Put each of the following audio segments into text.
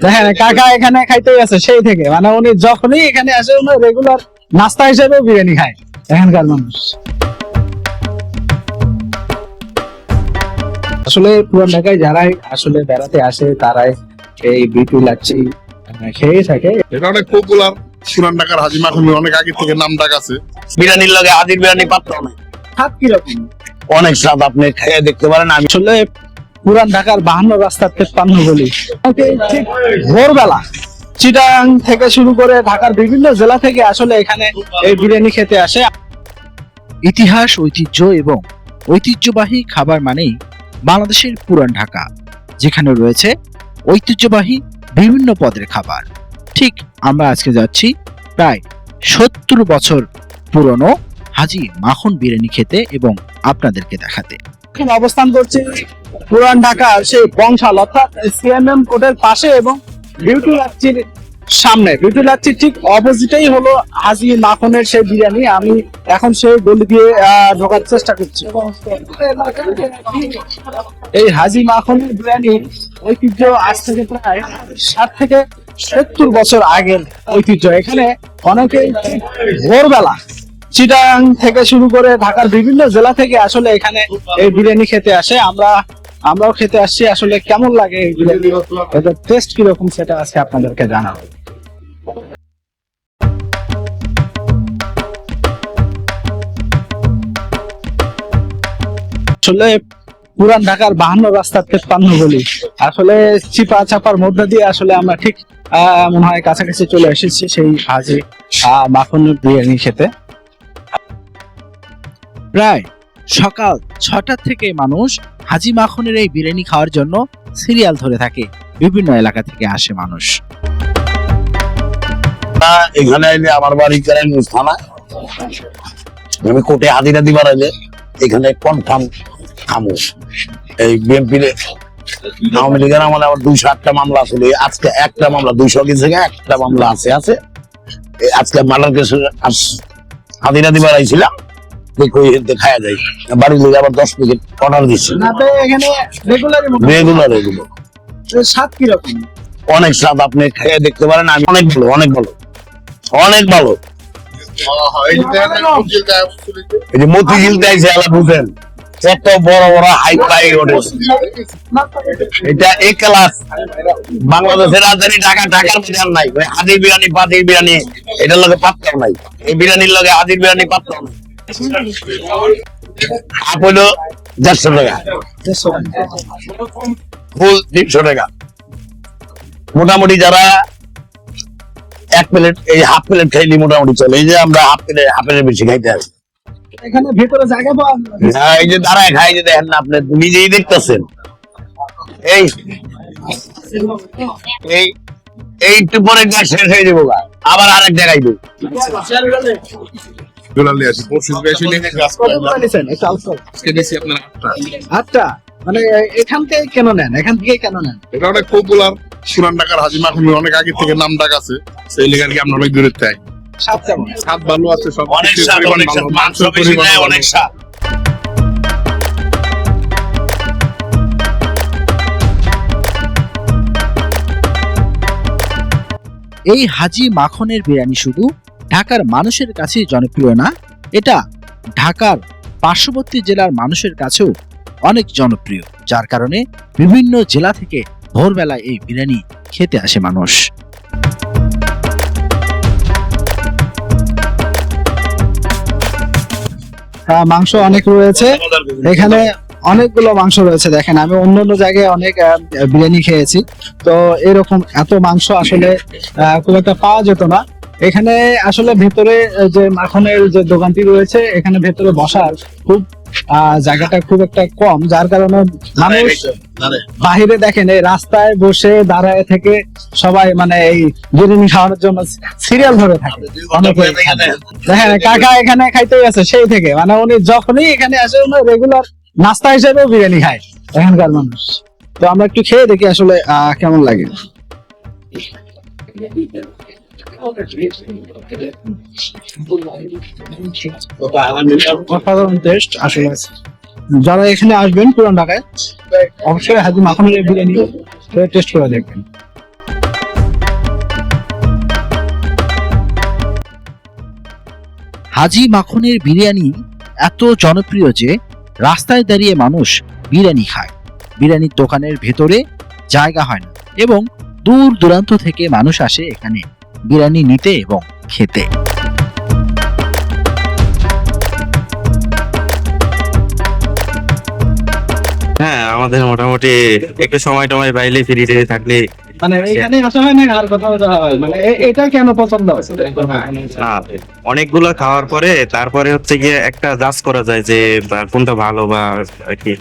দেখেন কাকা এখানে খাইতেই আছে সেই থেকে, মানে উনি যখনই এখানে আসে উনি রেগুলার নাস্তা হিসেবে বিরিয়ানি খায় এখানকার মানুষ। আসলে পুরান ঢাকায় যারাই আসলে বেড়াতে আসে তারাই এই বিপি লাচ্ছি খেয়ে থাকে। এটা অনেক পপুলার, পুরান ঢাকার হাজি মাখন অনেক আগে থেকে নাম ডাক আছে। বিরিয়ানির লগে হাজির বিরিয়ানি পাত্র নাই, স্বাদ কিরকম? অনেক স্বাদ, আপনি খেয়ে দেখতে পারেন। আমি আসলে পুরান ঢাকার 52 রাস্তার 53 গলি ঠিক ভোরবেলা চিটাং থেকে শুরু করে ঢাকার বিভিন্ন জেলা থেকে আসলে এখানে এই বিরিয়ানি খেতে আসে। ইতিহাস, ঐতিহ্য এবং ঐতিহ্যবাহী খাবার মানেই বাংলাদেশের পুরান ঢাকা, যেখানে রয়েছে ঐতিহ্যবাহী বিভিন্ন পদের খাবার। ঠিক আমরা আজকে যাচ্ছি প্রায় 70 বছর পুরনো হাজি মাখন বিরিয়ানি খেতে এবং আপনাদেরকে দেখাতে। এখন অবস্থান করছি পুরান ঢাকার সেই বংশাল অর্থাৎ সিএমএম কোর্টের পাশে এবং বিউটি লাচ্ছির সামনে। বিউটি লাচ্ছির ঠিক অপোজিটেই হলো হাজি মাখনের সেই বিরিয়ানি। আমি এখন সেই গলি দিয়ে ঢোকার চেষ্টা করছি। এই হাজি মাখনের বিরিয়ানির ঐতিহ্য আজ থেকে প্রায় 60 থেকে 70 বছর আগের ঐতিহ্য। এখানে অনেকেই ভোরবেলা চিটাং থেকে শুরু করে ঢাকার বিভিন্ন জেলা থেকে আসলে এখানে এই বিরিয়ানি খেতে আসে। আমরাও খেতে আসছি। আসলে কেমন লাগে এই বিরিয়ানি, এটার টেস্ট কিরকম সেটা আজকে আপনাদেরকে জানাবো। আসলে পুরান ঢাকার 52 রাস্তার 53 গলি, আসলে চিপা চাপার মধ্যে দিয়ে আসলে আমরা ঠিক মনে হয় কাছাকাছি চলে এসেছি সেই হাজি মাখনের বিরিয়ানি খেতে। প্রায় সকাল 6টা থেকে মানুষ হাজি মাখনের এই বিরিয়ানি খাওয়ার জন্য সিরিয়াল ধরে থাকে। বিভিন্ন এলাকা থেকে আসে মানুষ। এখানে এলে আমার বাড়ি করেন থানা, আমি কোর্টে হাজিরা দিবার আগে এখানে কনফার্ম খামো। এই বিএনপির আওয়ামী লীগের আমলে আমার 208টা মামলা ছিল, আজকে একটা মামলা 200 থেকে একটা মামলা আছে। আজকে মালার কেসে হাজিরা দিবার আইছিলাম, খাওয়া যায় বাড়ির লোক আবার 10 প্যাকেট অর্ডার দিচ্ছে। এখানে রেগুলার এগুলো স্বাদ কিরকম? অনেক স্বাদ, আপনি খেয়ে দেখতে পারেন। আমি অনেক ভালো, অনেক ভালো, অনেক ভালো। এই যে মতিঝিল চাইছে আলা বুঝেন কত বড় বড় হাই ফাই হোটেল, এটা এ ক্লাস। বাংলাদেশের রাজধানী ঢাকা, ঢাকার মধ্যে আর নাই। হাজির বিরিয়ানি, পাতির বিরিয়ানি এটার লগে পাত্র নাই। এই বিরিয়ানির লগে হাজির বিরিয়ানি পাত্র নাই। হাফ হইলো 150 টাকা, ফুল 300 টাকা। মোটামুটি যারা 1 প্লেট এই হাফ প্লেট খাইলি মোটামুটি চলে। এই যে আমরা হাফ প্লেট বেশি খাইতে আসি। এখানে ভিতরে জায়গা পাওয়া হ্যাঁ, এই যে দাঁড়ায় খাই, যে দেখেন না, আপনি নিজেই দেখতেছেন। এই এই একটু পরে গ্যাস শেষ হয়ে যাবো, আবার আরেক জায়গায় দেবো। আচ্ছা, মানে এখান থেকে কেন নেন? এটা অনেক পপুলার, পুরান ঢাকার হাজি মাখন অনেক আগে থেকে নাম ডাক আছে, সেই লেগে আর কি আমরা অনেক দূরে থাকি। স্বাদ কেমন? স্বাদ ভালো আছে, সব অনেক স্বাদ, অনেক স্বাদ, মাংস বেশি দেয়, অনেক স্বাদ। এই হাজি মাখনের বিরিয়ানি শুধু ঢাকার মানুষের কাছে জনপ্রিয় না, এটা ঢাকার পার্শ্ববর্তী জেলার মানুষের কাছেও অনেক জনপ্রিয়, যার কারণে বিভিন্ন জেলা থেকে ভোরবেলায় এই বিরিয়ানি খেতে আসে মানুষ। মাংস অনেক রয়েছে এখানে, অনেকগুলো মাংস রয়েছে। দেখেন আমি অন্য জায়গায় অনেক বিরিয়ানি খেয়েছি, তো এরকম এত মাংস আসলে খুব একটা পাওয়া যেত না। এখানে আসলে ভেতরে যে মাখনের যে দোকানটি রয়েছে, এখানে ভেতরে বসার খুব জায়গাটা খুব একটা কম, যার কারণে মানুষ বাহিরে দেখেন এই রাস্তায় বসে দাঁড়ায় থেকে সবাই মানে এই বিরিয়ানি খাওয়ানোর জন্য সিরিয়াল ধরে থাকে। দেখেন কাকা এখানে খাইতেই আছে সেই থেকে, মানে উনি যখনই এখানে আসে উনি রেগুলার নাস্তা হিসেবে বিরিয়ানি খায় এখানকার মানুষ। তো আমরা একটু খেয়ে দেখি আসলে কেমন লাগে। অসাধারণ টেস্ট আসলে। যারা এখানে আসবেন পুরান ঢাকায় অবশ্যই হাজি মাখনের বিরিয়ানি টেস্ট করে দেখবেন। হাজী মাখনের বিরিয়ানি এত জনপ্রিয় যে রাস্তায় দাঁড়িয়ে মানুষ বিরিয়ানি খায়। বিরিয়ানির দোকানের ভেতরে জায়গা হয় না এবং দূর দূরান্ত থেকে মানুষ আসে এখানে বিরিয়ানি নিতে এবং খেতে। হ্যাঁ, আমাদের মোটামুটি একটু সময় টময় পাইলে ফ্রিতে থাকলে মানে এখানে আসা হয় না আর কোথাও যাওয়া হয়, মানে এটা কেন পছন্দ হয়েছে? না, অনেকগুলো খাওয়ার পরে তারপরে হচ্ছে গিয়ে একটা জাজ করা যায় যে বা কোনটা ভালো বা আর কি।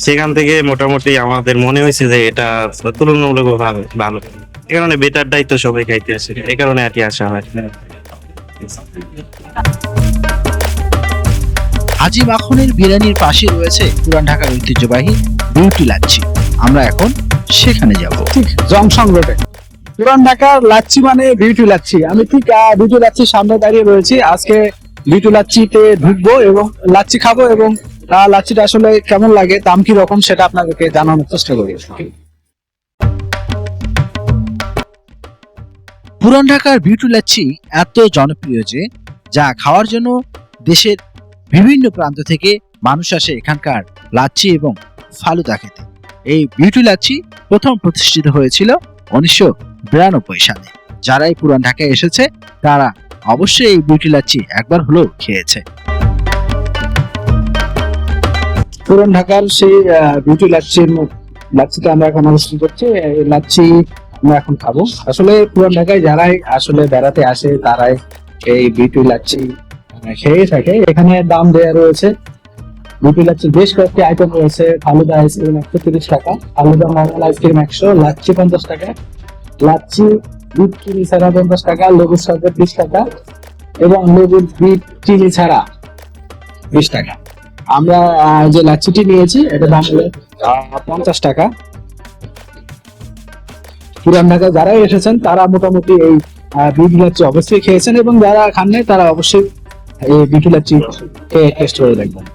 সেখান থেকে মোটামুটি আমাদের মনে হয়েছে যে এটা তুলনামূলক ভালো ভালো, এই কারণে বেটারটাই তো সবাই খাইতে আসে, এই কারণে আর কি আসা হয়। হাজী মাখনের বিরিয়ানির পাশে রয়েছে পুরান ঢাকার ঐতিহ্যবাহী বিউটি লাচ্ছি। আমরা এখন সেখানে যাব। ঠিক জংশন রোডে পুরান ঢাকার লাচ্ছি মানে বিউটি লাচ্ছি। আমি ঠিক বিউটি লাচ্ছির সামনে দাঁড়িয়ে রয়েছি। আজকে বিউটি লাচ্ছিতে ঢুকবো এবং লাচ্ছি খাবো এবং লাচ্ছিটা আসলে কেমন লাগে, দাম কি রকম, সেটা আপনাদেরকে জানানোর চেষ্টা করি। পুরান ঢাকার বিউটি লাচ্ছি এত জনপ্রিয় যে যা খাওয়ার জন্য দেশের বিভিন্ন প্রান্ত থেকে মানুষ আসে এখানকার লাচ্ছি এবং ফালুদা খেতে। এই বিউটি লাচ্ছি প্রথম প্রতিষ্ঠিত হয়েছিল 1992 সালে। যারা এই পুরান ঢাকায় এসেছে তারা অবশ্যই এই বিউটি লাচ্ছি একবার হলেও খেয়েছে। পুরান ঢাকার সেই বিউটি লাচ্ছিতে আমরা এখন অবস্থান করছি। এই লাচ্ছি আমরা এখন খাবো। আসলে পুরান ঢাকায় যারাই আসলে বেড়াতে আসে তারাই এই বিউটি লাচ্ছি খেয়ে থাকে। এখানে দাম দেয়া রয়েছে। বিউটি লাচ্ছির বেশ কয়েকটি আইটেম রয়েছে। ফালুদা আইসক্রিম 130 টাকা, ফালুদা নর্মাল আইসক্রিম 100, লাচ্ছি 50 টাকা, লাচ্ছি বিট চিনি ছাড়া 50 টাকা, লেবুর সাথে 20 টাকা এবং লেবুর বিট চিনি ছাড়া 20 টাকা। আমরা যে লাচ্ছিটি নিয়েছি এটা দাম হলো 50 টাকা। পুরান ঢাকায় যারাই এসেছেন তারা মোটামুটি এই বিউটি লাচ্ছি অবশ্যই খেয়েছেন এবং যারা খান নাই তারা অবশ্যই এই বিউটি লাচ্ছি টেস্ট করে দেখবেন।